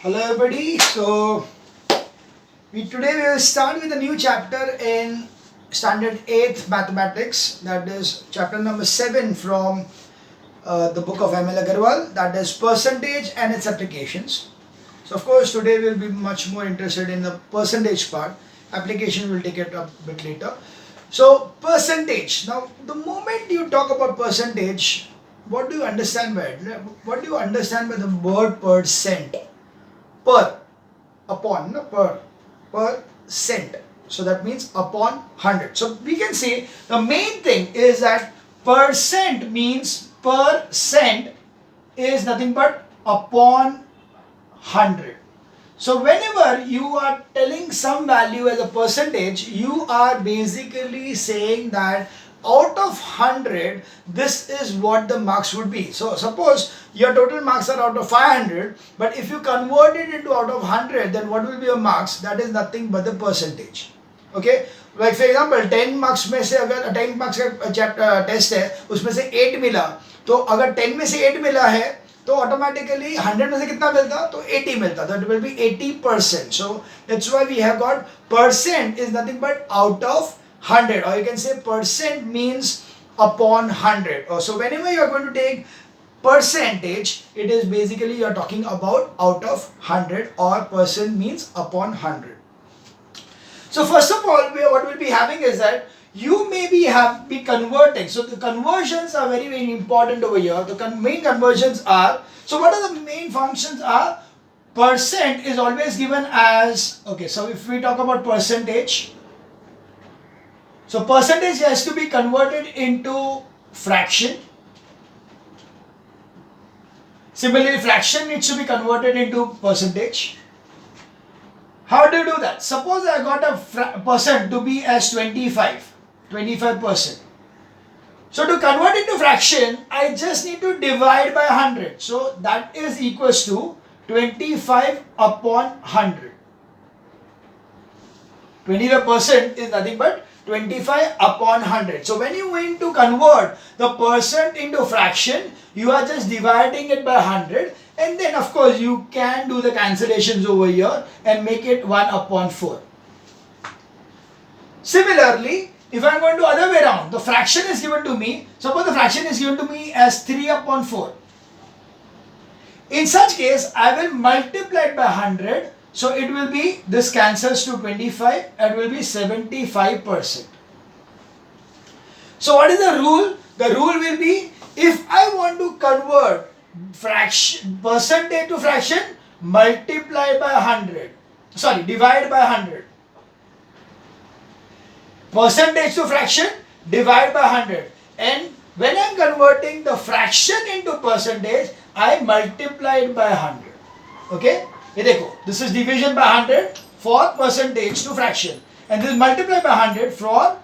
Hello everybody. So today we will start with a new chapter in standard 8th mathematics, that is chapter number 7 from the book of ML Agarwal, that is percentage and its applications. So of course today we will be much more interested in the percentage part. Application will take it up a bit later. So percentage. Now the moment you talk about percentage, what do you understand by it? What do you understand by the word percent? Per, upon, no, per cent. So that means upon 100. So we can say the main thing is that percent means per cent is nothing but upon 100. So whenever you are telling some value as a percentage, you are basically saying that out of 100, this is what the marks would be. So suppose your total marks are out of 500, but if you convert it into out of 100, then what will be your marks? That is nothing but the percentage. Okay, like for example 10 marks में से अगर 10 marks का test है उसमें से 8 मिला, तो अगर 10 में से 8 मिला है तो ऑटोमेटिकली 100 में से कितना मिलता? तो 80 मिलता. That will be 80%. So that's why we have got percent is nothing but out of 100, or you can say percent means upon 100. So whenever you are going to take percentage, it is basically you are talking about out of 100, or percent means upon 100. So first of all, what we'll be having is that you may be converting. So the conversions are very, very important over here. The main conversions are, so what are the main functions are? Percent is always given as, okay, so if we talk about percentage, so percentage has to be converted into fraction. Similarly, fraction needs to be converted into percentage. How do you do that? Suppose I got a percent to be as 25%. So to convert into fraction, I just need to divide by 100. So that is equals to 25 upon 100. 25% is nothing but 25 upon 100. So when you want to convert the percent into fraction, you are just dividing it by 100, and then of course you can do the cancellations over here and make it 1 upon 4. Similarly, if I am going to other way around, the fraction is given to me, suppose the fraction is given to me as 3 upon 4. In such case, I will multiply it by 100. So it will be, this cancels to 25 and will be 75%. So what is the rule? The rule will be, if I want to convert percentage to fraction, multiply by 100. Sorry, divide by 100. Percentage to fraction, divide by 100. And when I am converting the fraction into percentage, I multiply it by 100. Okay? ये देखो, this is division by 100 for percentage to fraction, and this is multiply by 100 for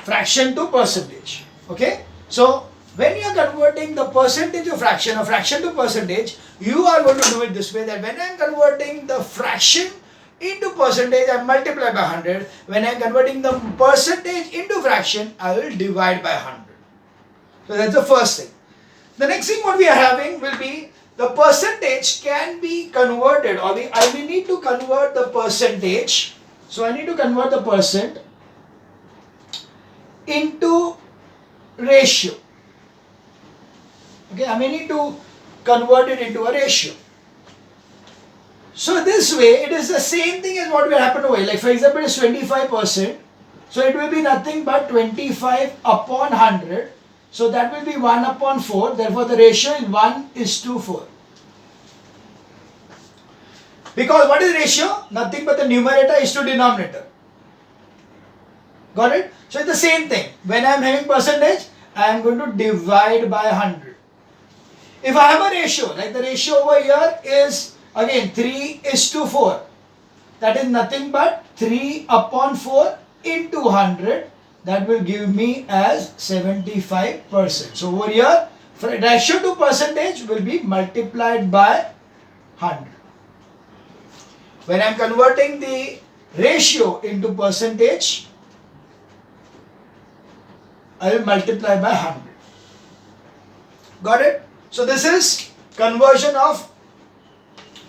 fraction to percentage. Okay, so when you are converting the percentage to fraction or fraction to percentage, you are going to do it this way, that when I am converting the fraction into percentage, I multiply by 100. When I am converting the percentage into fraction, I will divide by 100. So that's the first thing. The next thing what we are having will be, the percentage can be converted, or I will need to convert the percentage. So I need to convert the percent into ratio. Okay, I may need to convert it into a ratio. So this way, it is the same thing as what will happen over here. Like for example, it is 25%. So it will be nothing but 25 upon 100. So that will be 1 upon 4. Therefore, the ratio is 1:4. Because what is ratio? Nothing but the numerator is to denominator. Got it? So it's the same thing. When I am having percentage, I am going to divide by 100. If I have a ratio, like the ratio over here is again 3:4. That is nothing but 3 upon 4 into 100. That will give me as 75%. So over here, ratio to percentage will be multiplied by 100. When I am converting the ratio into percentage, I will multiply by 100. Got it? So this is conversion of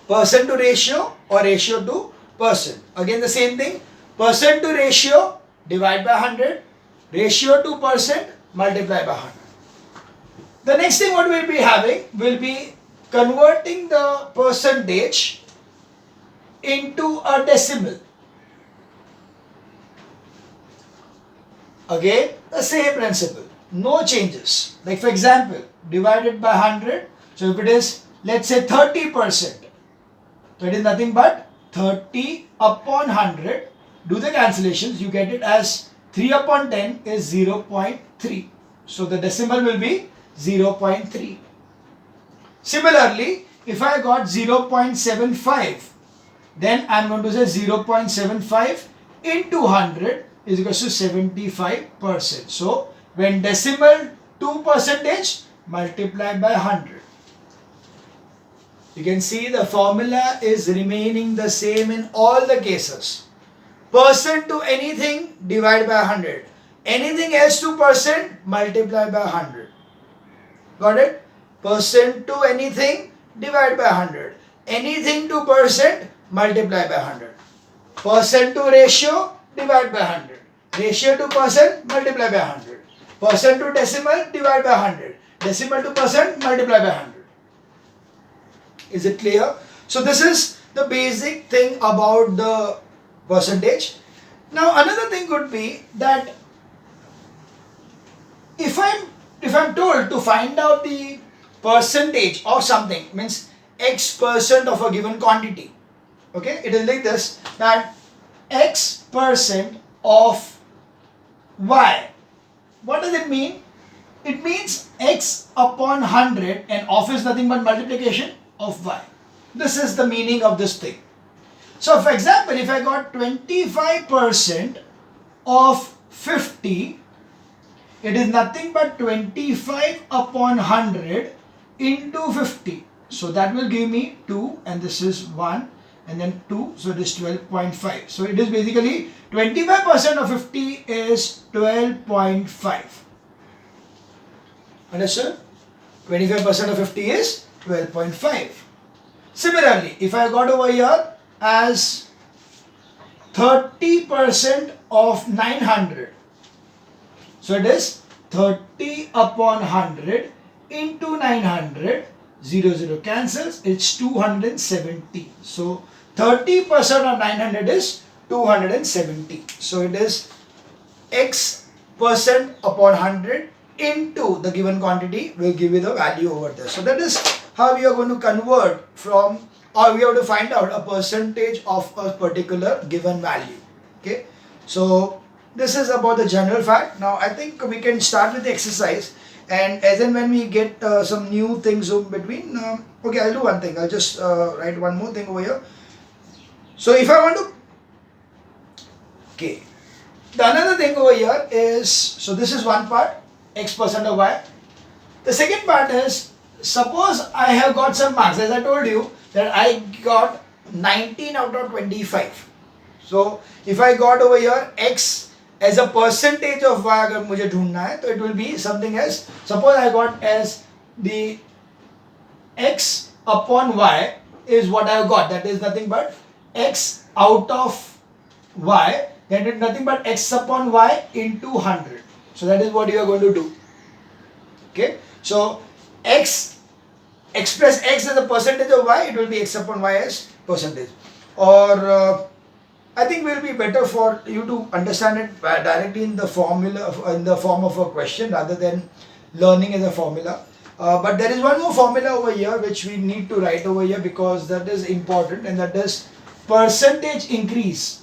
percent to ratio or ratio to percent. Again the same thing, percent to ratio divide by 100, ratio to percent multiply by 100. The next thing what we'll be having will be converting the percentage into a decimal. Again the same principle, no changes. Like for example, divided by 100, so if it is, let's say 30%, so it is nothing but 30 upon 100, do the calculations, you get it as 3 upon 10 is 0.3. So the decimal will be 0.3. Similarly, if I got 0.75, then I am going to say 0.75 into 100 is equal to 75%. So when decimal to percentage, multiply by 100. You can see the formula is remaining the same in all the cases. Percent to anything, divide by 100. Anything else to percent, multiply by 100. Got it? Percent to anything, divide by 100. Anything to percent, multiply by 100. Percent to ratio, divide by 100. Ratio to percent, multiply by 100. Percent to decimal, divide by 100. Decimal to percent, multiply by 100. Is it clear? So this is the basic thing about the percentage. Now another thing could be that if I'm told to find out the percentage of something, means X percent of a given quantity. Okay, it is like this, that X percent of Y. What does it mean? It means X upon 100, and of is nothing but multiplication of Y. This is the meaning of this thing. So for example, if I got 25% of 50, it is nothing but 25 upon 100 into 50. So that will give me 2, and this is 1, and then 2, so it is 12.5. So it is basically 25% of 50 is 12.5. Understood? 25% of 50 is 12.5. Similarly, if I got over here as 30% of 900, so it is 30 upon 100 into 900, 0 cancels, it's 270. So 30% of 900 is 270. So it is X percent upon 100 into the given quantity will give you the value over there. So that is how we are going to convert from, or we have to find out a percentage of a particular given value. Okay, so this is about the general fact. Now I think we can start with the exercise, and as and when we get some new things in between, okay, I'll do one thing. I'll just write one more thing over here. So if I want to, okay, the another thing over here is, so this is one part, X percent of Y. The second part is, suppose I have got some marks, as I told you that I got 19 out of 25. So if I got over here X as a percentage of Y अगर मुझे ढूंढना है, तो it will be something as, suppose I got as the X upon Y is what I have got, that is nothing but X out of Y, that is nothing but X upon Y into 100. So that is what you are going to do. Okay, so X, express X as a percentage of Y, it will be X upon Y as percentage. Or I think will be better for you to understand it directly in the formula, in the form of a question, rather than learning as a formula. But there is one more formula over here which we need to write over here, because that is important, and that is percentage increase.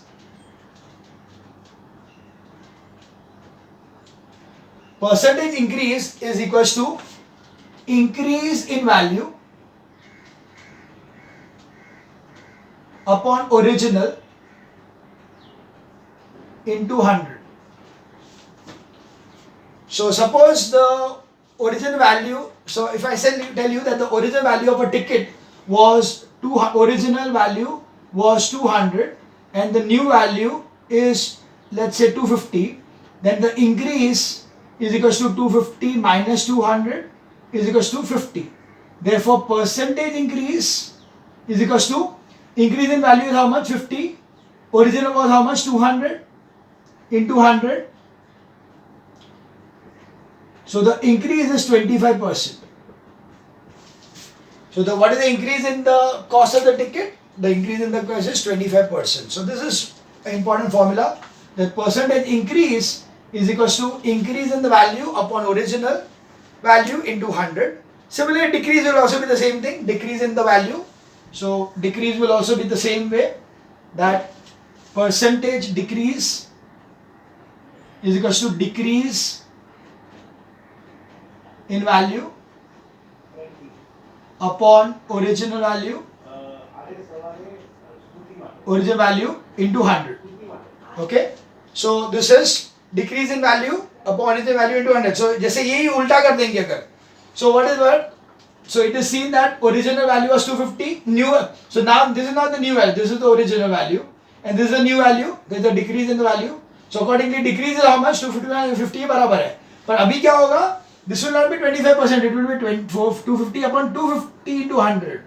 Percentage increase is equals to increase in value upon original into 100. So suppose the original value, so if I tell you that the original value of a ticket was original value was 200, and the new value is, let's say, 250, then the increase is equals to 250 minus 200 is equals to 50. Therefore percentage increase is equals to, increase in value is how much? 50. Original was how much? 200 into 100. So the increase is 25%. So what is the increase in the cost of the ticket? The increase in the cost is 25%. So this is an important formula. The percentage increase is equals to increase in the value upon original value into 100. Similarly, decrease will also be the same thing. Decrease in the value. So decrease will also be the same way, that percentage decrease is equals to decrease in value upon original value into 100. Okay, so this is decrease in value upon original value into 100. So जैसे यही उल्टा कर देंगे अगर, so what is what? So it is seen that original value was 250, new, so now this is not the new value, this is the original value, and this is the new value, there is a decrease in the value. So accordingly decrease is how much? 250 50 बराबर है. पर अभी क्या होगा? This will not be 25%, it will be 250 upon 250 into 100.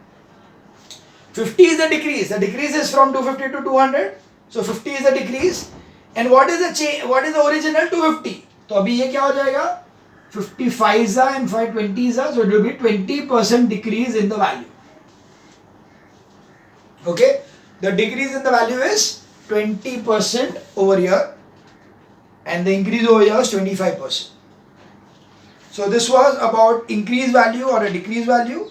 50 is the decrease. The decrease is from 250 to 200. So 50 is the decrease. And what is the change? What is the original? 250. तो अभी ये क्या हो जाएगा? 55 and 520, so it will be 20% decrease in the value. Okay, the decrease in the value is 20% over here, and the increase over here is 25%. So this was about increase value or a decrease value,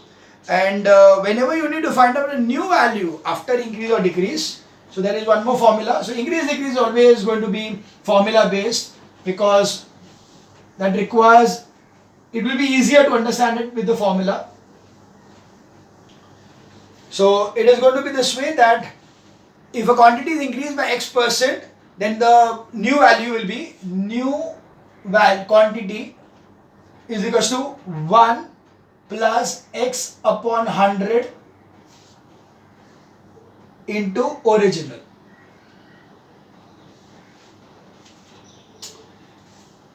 and whenever you need to find out a new value after increase or decrease, so there is one more formula. So increase decrease is always going to be formula based, because that requires, it will be easier to understand it with the formula. So it is going to be this way, that if a quantity is increased by X%, then the new value will be quantity is equals to 1 plus X upon 100 into original.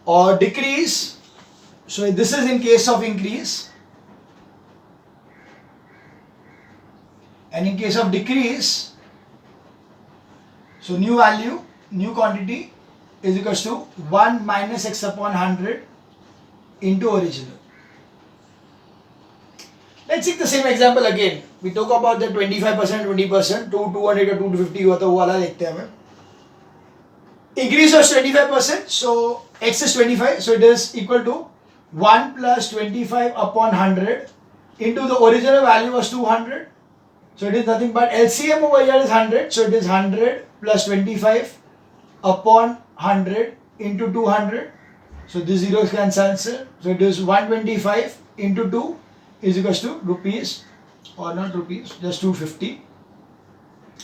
Or decrease, so this is in case of increase, and in case of decrease, so new value, new quantity is equals to 1 minus X upon 100 into original. Let's take the same example again. We talk about the 25%, 20%, 200 or 250 हुआ तो वो वाला देखते हैं हमें. Increase was 25%, so X is 25, so it is equal to 1 plus 25 upon 100 into the original value was 200. So it is nothing but LCM over here is 100, so it is 100 plus 25 upon 100 into 200. So this zero can cancel. So it is 125 into 2 is equals to rupees, or not rupees, just 250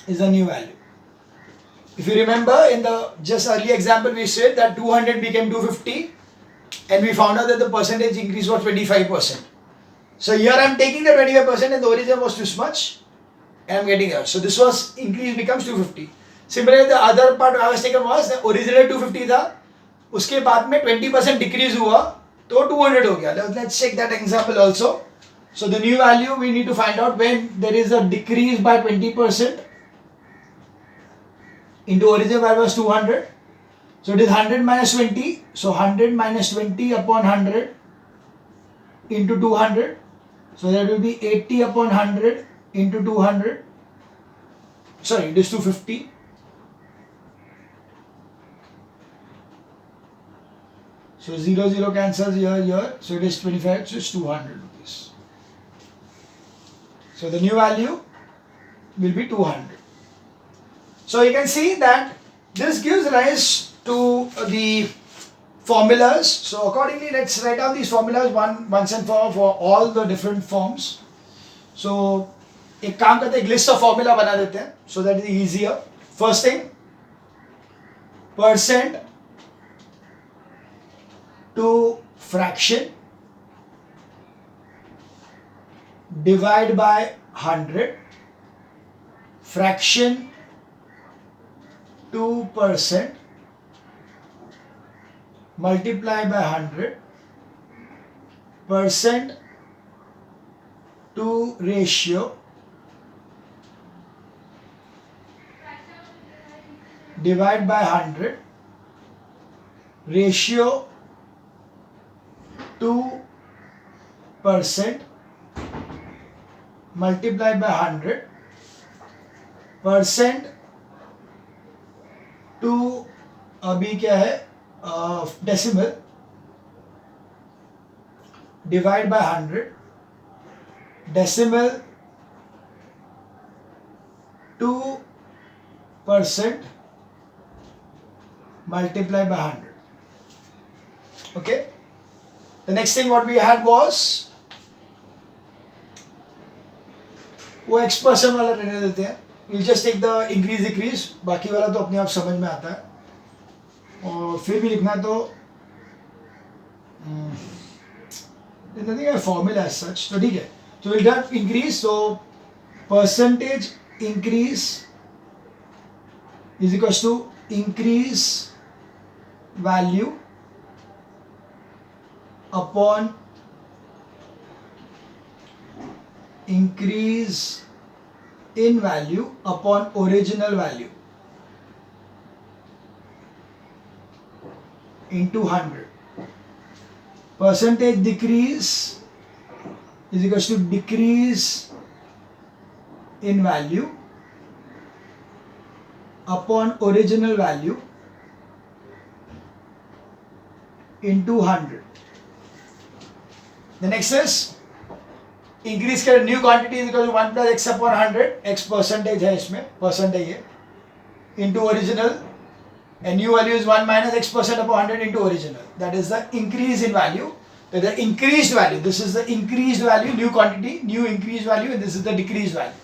is the new value. If you remember, in the just earlier example we said that 200 became 250, and we found out that the percentage increase was 25%. So here I am taking the 25% and the origin was this much, and I am getting here. So this was increase becomes 250. Similarly, the other part I was taken was the original 250 था, उसके बाद में 20% decrease हुआ तो 200 हो गया. Let's check that example also. So the new value we need to find out when there is a decrease by 20% into original value was 200. So it is 100 minus 20. So 100 minus 20 upon 100 into 200. So that will be 80 upon 100 into 200. Sorry, it is 250. So 0, 0 cancels here. So it is 25, so it's 200 rupees. So the new value will be 200. So you can see that this gives rise to the formulas. So accordingly, let's write down these formulas once and for all the different forms. So एक काम करते हैं, एक list of formula बना देते हैं, so that is easier. First thing, percent to fraction divide by 100, fraction to percent multiply by 100, percent to ratio divide by 100, ratio 2% multiply by 100, percent to अभी क्या है decimal divide by 100, decimal 2% multiply by 100. Okay, the next thing what we had was वो x% वाला रहने देते हैं. We'll just take the increase decrease, बाकी वाला तो अपने आप समझ में आता है. और फिर भी लिखना तो there's nothing a formula as such, तो ठीक है. So we'll have increase, so percentage increase is equals to increase value upon increase in value upon original value into 100. Percentage decrease is equals to decrease in value upon original value into 100. The next is increase का new quantity is equal to 1 plus x upon 100. X percentage है इसमें, percentage है, into original, and new value is 1 minus x% upon 100 into original. That is the increase in value. That is the increased value. This is the increased value, new quantity, new increased value, and this is the decreased value.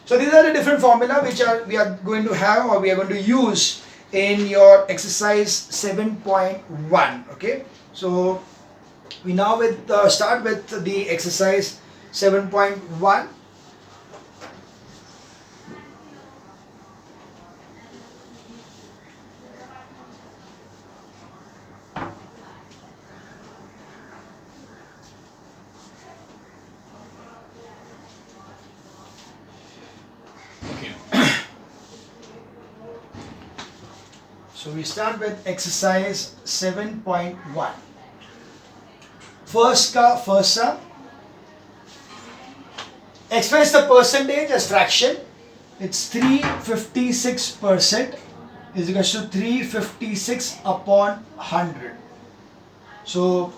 So these are the different formula which we are going to have, or we are going to use in your exercise 7.1. Okay. So we now start with the exercise 7.1. So we start with exercise 7.1. First sum. Express the percentage as fraction. It's 356% is equal to 356 upon 100. So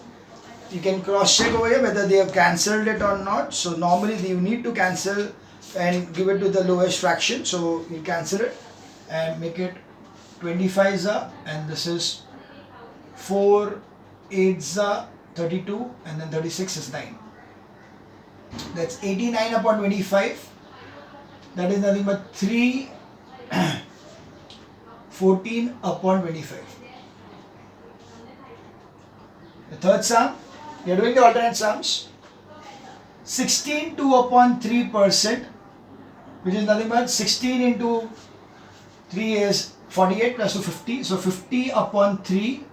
you can cross check over here whether they have cancelled it or not. So normally you need to cancel and give it to the lowest fraction. So you cancel it and make it 25 za, and this is 4 8 za 32, and then 36 is 9. That's 89 upon 25. That is nothing but 314 upon 25. The third sum, we are doing the alternate sums. 16 2 upon 3%, which is nothing but 16 into 3 is 48 plus 2 50. So 50 upon 3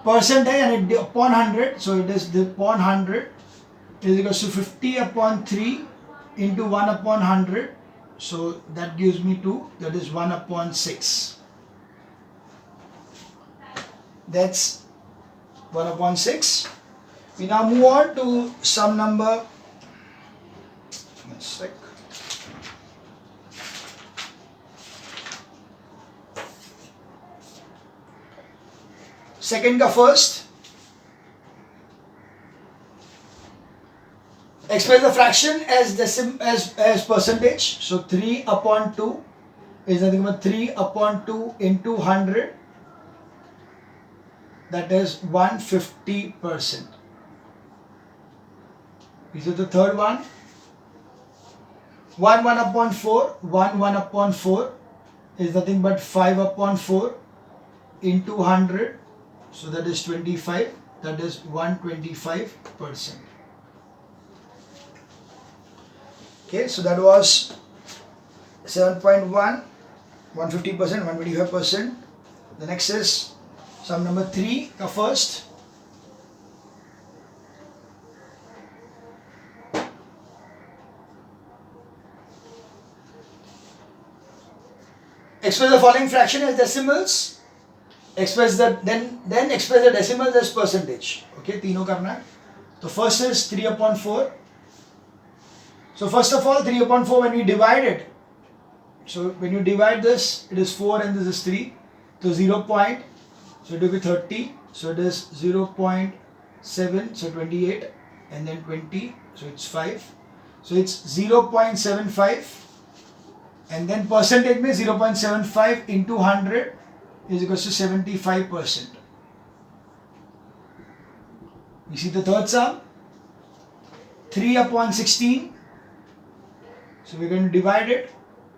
percent है, and it upon 100. So it is the upon 100 is equals to 50 upon 3 into 1 upon 100. So that gives me 2. That is 1 upon 6. That's 1 upon 6. We now move on to sum number. One sec. Second का first. Express the fraction as percentage. So 3 upon 2 is nothing but 3 upon 2 into 100. That is 150%. This is the third one. 1 upon 4. 1 upon 4 is nothing but 5 upon 4 into 100. So that is 25. That is 125%. Okay, so that was 7.1, 150%, 125%. The next is sum number 3, the first. express the following fraction as decimals, express the then express the decimals as percentage. Okay, तीनों करना है. So first is 3/4. So first of all 3/4 when we divide it, so when you divide this, it is 4 and this is 3. So 0 point, so it will be 30. So it is 0.7, so 28, and then 20, so it's 5. So it's 0.75, and then percentage में 0.75 into 100 is equals to 75%. You see the third sum, 3/16. So we're going to divide it.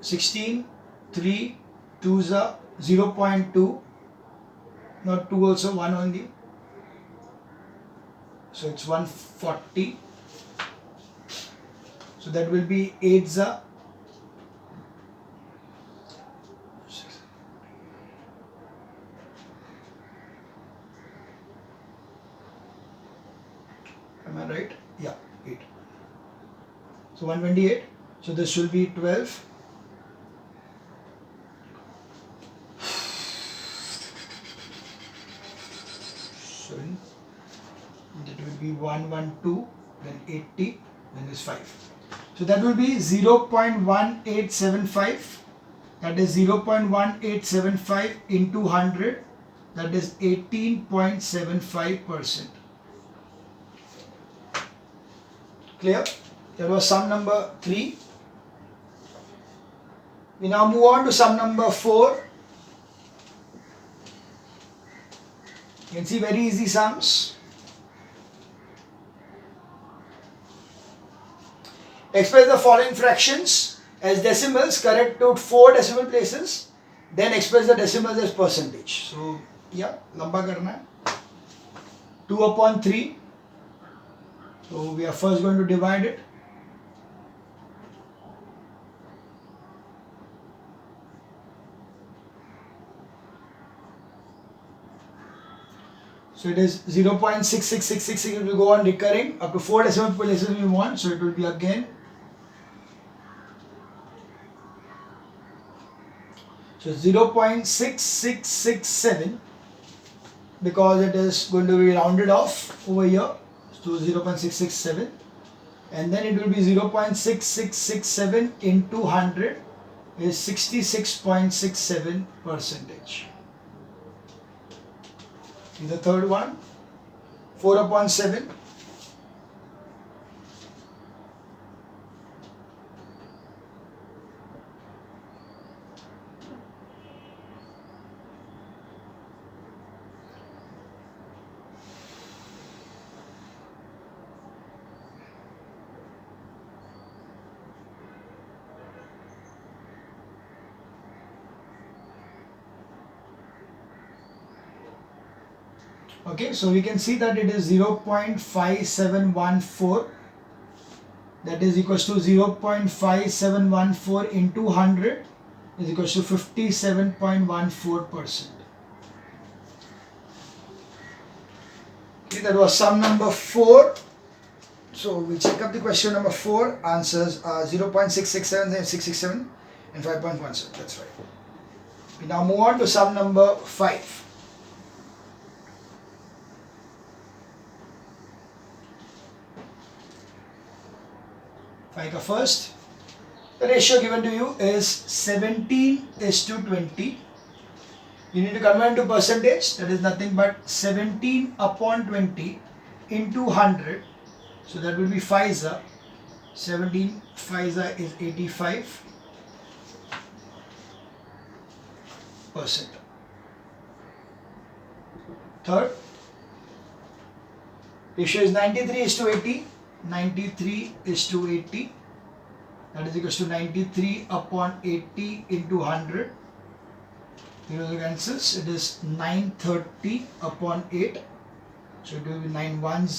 16, 3, 2s are 0.2, not 2 also, 1 only. So it's 140. So that will be 8s are. Am I right? Yeah, 8. So 128. So this will be 12. That will be 112, then 80, then is 5. So that will be 0.1875. That is 0.1875 into 100. That is 18.75%. Clear? That was sum number 3. We now move on to sum number 4. You can see very easy sums. Express the following fractions as decimals, correct to 4 decimal places, then express the decimals as percentage. So yeah, लंबा करना है. 2/3. So we are first going to divide it. So it is 0.6666. It will go on recurring up to 4 decimal places we want. So it will be again. So 0.6667 because it is going to be rounded off over here to 0.667, and then it will be 0.6667 into 100 is 66.67%. The third one, 4/7. Okay, so we can see that it is 0.5714. That is equals to 0.5714 into 100 is equals to 57.14%. Okay, that was sum number 4. So we check up the question number 4. Answers are 0.667, then 667, and 5.17. That's right. We now move on to sum number 5. First, the ratio given to you is 17:20. You need to convert into percentage. That is nothing but 17/20 into 100. So that will be 5 17 5 is 85%. Third, ratio is 93:80. 93:80. That is equals to 93/80 into 100. Here are the answers. It is 930/8. So it will be 9 ones.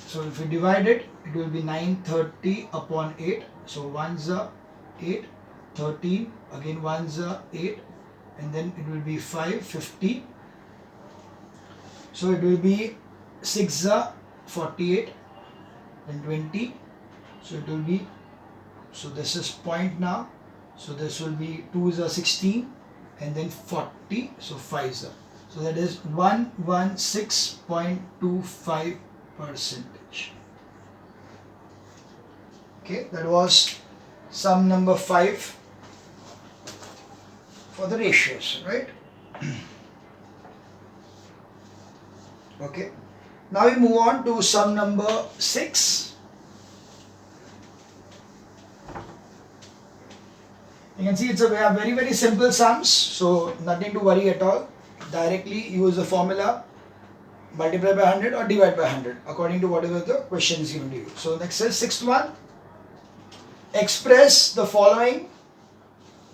So if we divide it, it will be 930/8. So 1s are 8, 13, again 1s are 8, and then it will be 550. So it will be 6 are 48, and 20. So it will be, so this is point now. So this will be 2s are 16 and then 40. So 5s are. So that is 116.25%. Okay, that was sum number 5 for the ratios, right? Okay, now we move on to sum number 6. You can see it's a very simple sums, so nothing to worry at all. Directly use the formula, multiply by 100 or divide by 100 according to whatever the question is given to you. So next is sixth one. Express the following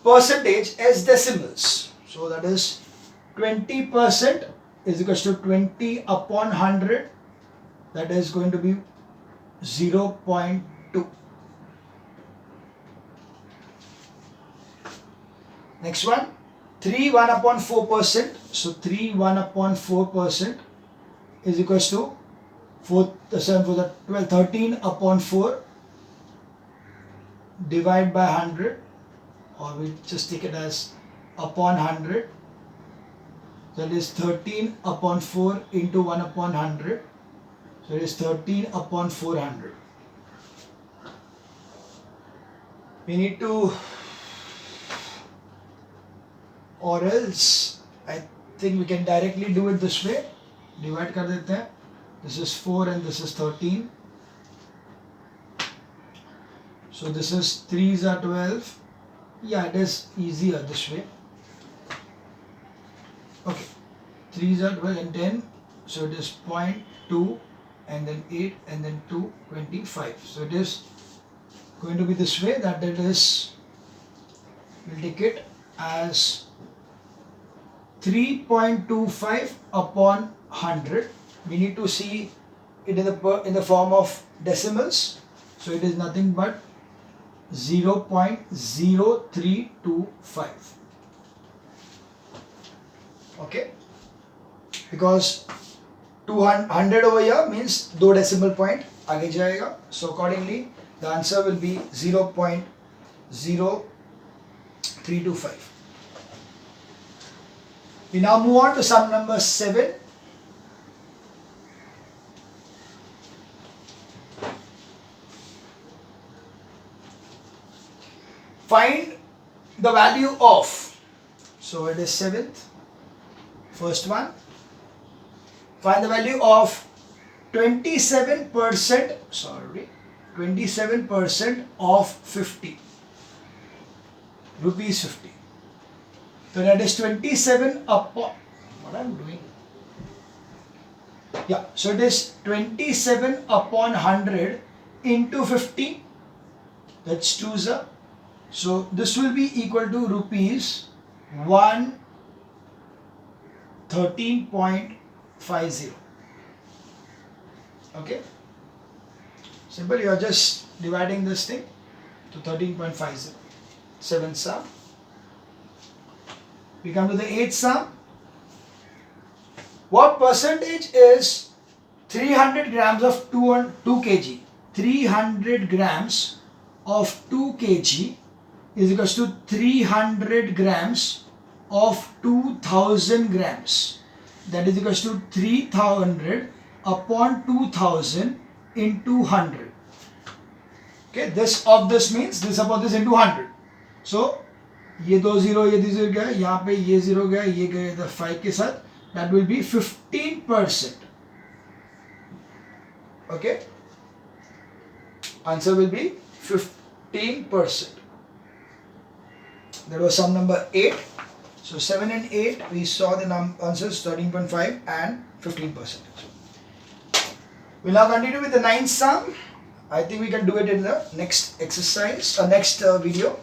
percentage as decimals. So that is 20% is equals to 20 upon 100. That is going to be 0.2. Next one, 3 1 upon 4%. So 3 1 upon 4% is equals to 13 upon 4 divide by 100, or we just take it as upon 100. That is 13 upon 4 into 1 upon 100. So it is 13 upon 400. We need to, or else I think we can directly do it this way. Divide कर देते हैं. This is 4 and this is 13. So this is 3s are 12. Yeah, it is easier this way. Okay, 3s are 12 and 10. So it is 0.2 and then 8 and then 2, 25. So it is going to be this way, that it is, we'll take it as 3.25 upon 100. We need to see it in the form of decimals. So it is nothing but 0.0325. Okay, because 200 over here means 2 decimal point आगे जाएगा. So accordingly the answer will be 0.0325. We now move on to sum number 7. Find the value of, so it is 7th, first one. Find the value of 27%, 27% of 50, rupees 50. So that is 27 upon, what I am doing? Yeah, so it is 27 upon 100 into 50, that's 2s. So this will be equal to rupees 113.50. Okay, simple. You are just dividing this thing to 13.50. 7th sum. We come to the 8th sum. What percentage is 300 grams of 2 kg? 300 grams of 2 kg is equals to 300 grams of 2000 grams. That is equals to 300 upon 2000 into 100. Okay, this means this upon this into 100. So ये 2 0 ये 2 0 गया, यहाँ पे ये 0 गया, ये गया इधर 5 के साथ. That will be 15%. Okay, answer will be 15%. That was sum number 8. So 7 and 8 we saw the answers 13.5 and 15%. We'll now continue with the 9th sum. I think we can do it in the next exercise or next video.